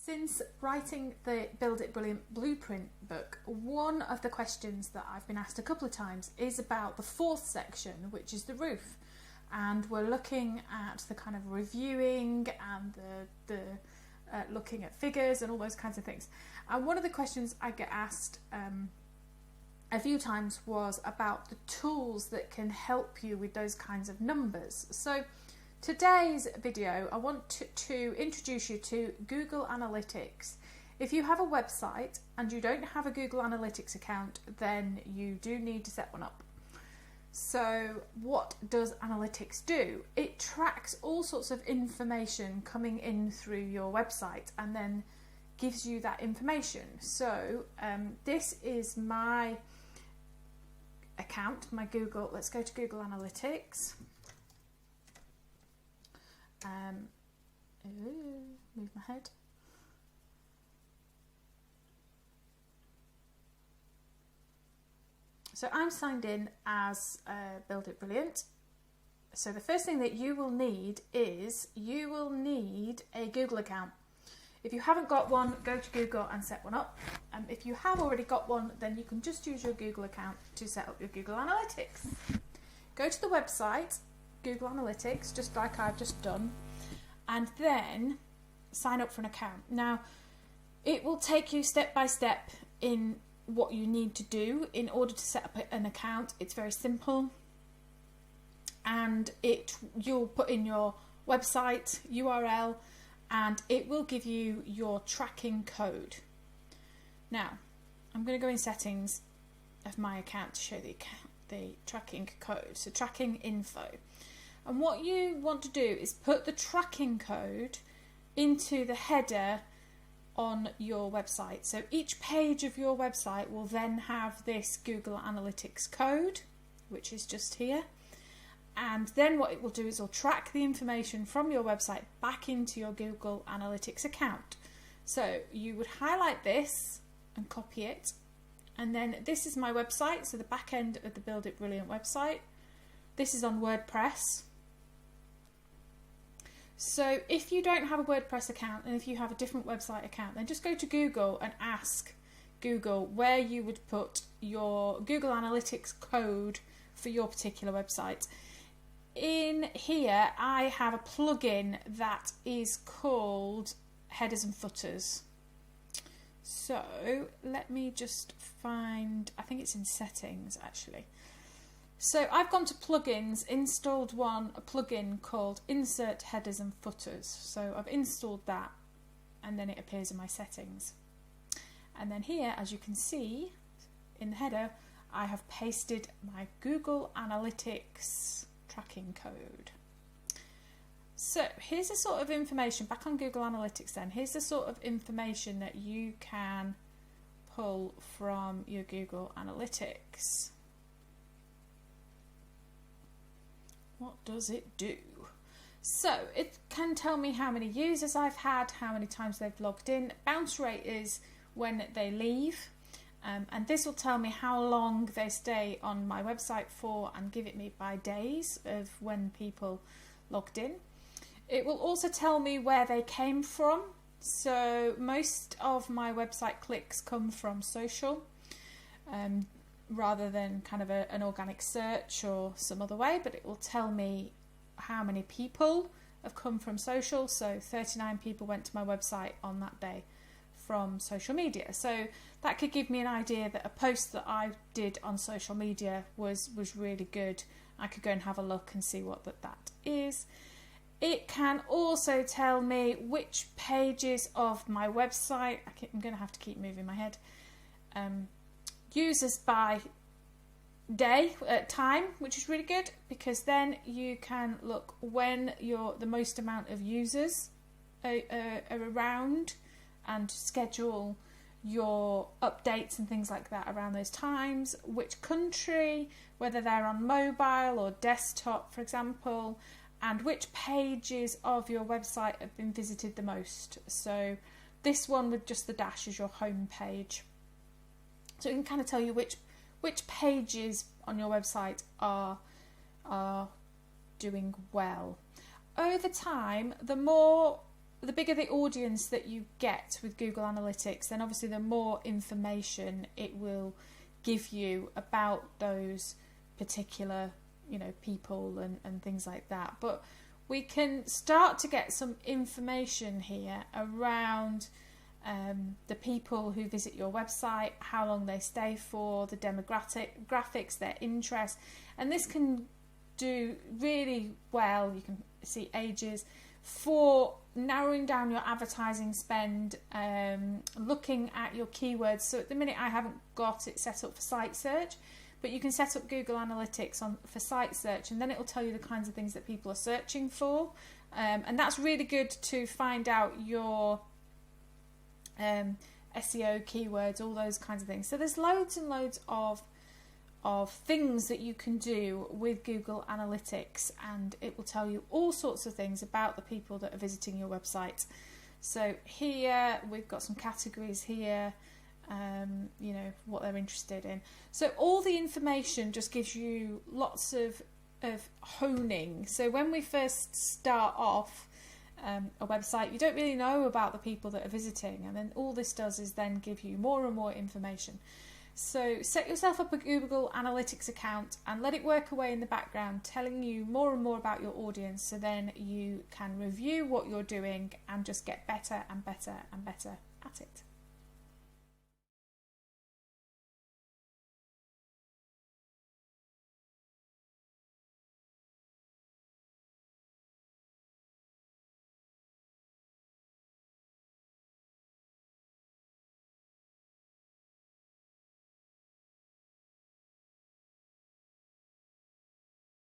Since writing the Build It Brilliant Blueprint book, one of the questions that I've been asked a couple of times is about the fourth section, which is the roof. And we're looking at the kind of reviewing and the looking at figures and all those kinds of things. And one of the questions I get asked a few times was about the tools that can help you with those kinds of numbers. So today's video, I want to introduce you to Google Analytics. If you have a website and you don't have a Google Analytics account, then you do need to set one up. So what does Analytics do? It tracks all sorts of information coming in through your website and then gives you that information. So this is my account, my Google. Let's go to Google Analytics. Move my head. So I'm signed in as Build It Brilliant. So the first thing that you will need is a Google account. If you haven't got one, go to Google and set one up. If you have already got one, then you can just use your Google account to set up your Google Analytics. Go to the website, Google Analytics, just like I've just done, and then sign up for an account. Now, it will take you step by step in what you need to do in order to set up an account. It's very simple, and you'll put in your website URL and it will give you your tracking code. Now I'm going to go in settings of my account to show the tracking code, so tracking info. And what you want to do is put the tracking code into the header on your website. So each page of your website will then have this Google Analytics code, which is just here. And then what it will do is it'll track the information from your website back into your Google Analytics account. So you would highlight this and copy it. And then this is my website, so the back end of the Build It Brilliant website. This is on WordPress. So if you don't have a WordPress account and if you have a different website account, then just go to Google and ask Google where you would put your Google Analytics code for your particular website. In here, I have a plugin that is called Headers and Footers. So let me just find, I think it's in settings actually. So I've gone to plugins, installed a plugin called Insert Headers and Footers. So I've installed that and then it appears in my settings. And then here, as you can see in the header, I have pasted my Google Analytics tracking code. So here's the sort of information, back on Google Analytics then, here's the sort of information that you can pull from your Google Analytics. What does it do? So it can tell me how many users I've had, how many times they've logged in. Bounce rate is when they leave. And this will tell me how long they stay on my website for and give it me by days of when people logged in. It will also tell me where they came from. So most of my website clicks come from social, rather than kind of an organic search or some other way, but it will tell me how many people have come from social. So 39 people went to my website on that day from social media. So that could give me an idea that a post that I did on social media was really good. I could go and have a look and see what that is. It can also tell me which pages of my website, I'm going to have to keep moving my head, users by day, time, which is really good, because then you can look when the most amount of users are around and schedule your updates and things like that around those times, which country, whether they're on mobile or desktop, for example, and which pages of your website have been visited the most. So this one with just the dash is your home page. So it can kind of tell you which pages on your website are doing well. Over time, the more the bigger the audience that you get with Google Analytics, then obviously the more information it will give you about those particular, you know, people and things like that. But we can start to get some information here around the people who visit your website, how long they stay for, the demographics, their interests, and this can do really well. You can see ages for narrowing down your advertising spend, looking at your keywords. So at the minute I haven't got it set up for site search, but you can set up Google Analytics for site search, and then it will tell you the kinds of things that people are searching for, and that's really good to find out your SEO keywords, all those kinds of things. So there's loads and loads of things that you can do with Google Analytics, and it will tell you all sorts of things about the people that are visiting your website. So here we've got some categories here, you know, what they're interested in. So all the information just gives you lots of honing. So when we first start off a website, you don't really know about the people that are visiting, and then all this does is then give you more and more information. So set yourself up a Google Analytics account and let it work away in the background, telling you more and more about your audience, so then you can review what you're doing and just get better and better and better at it.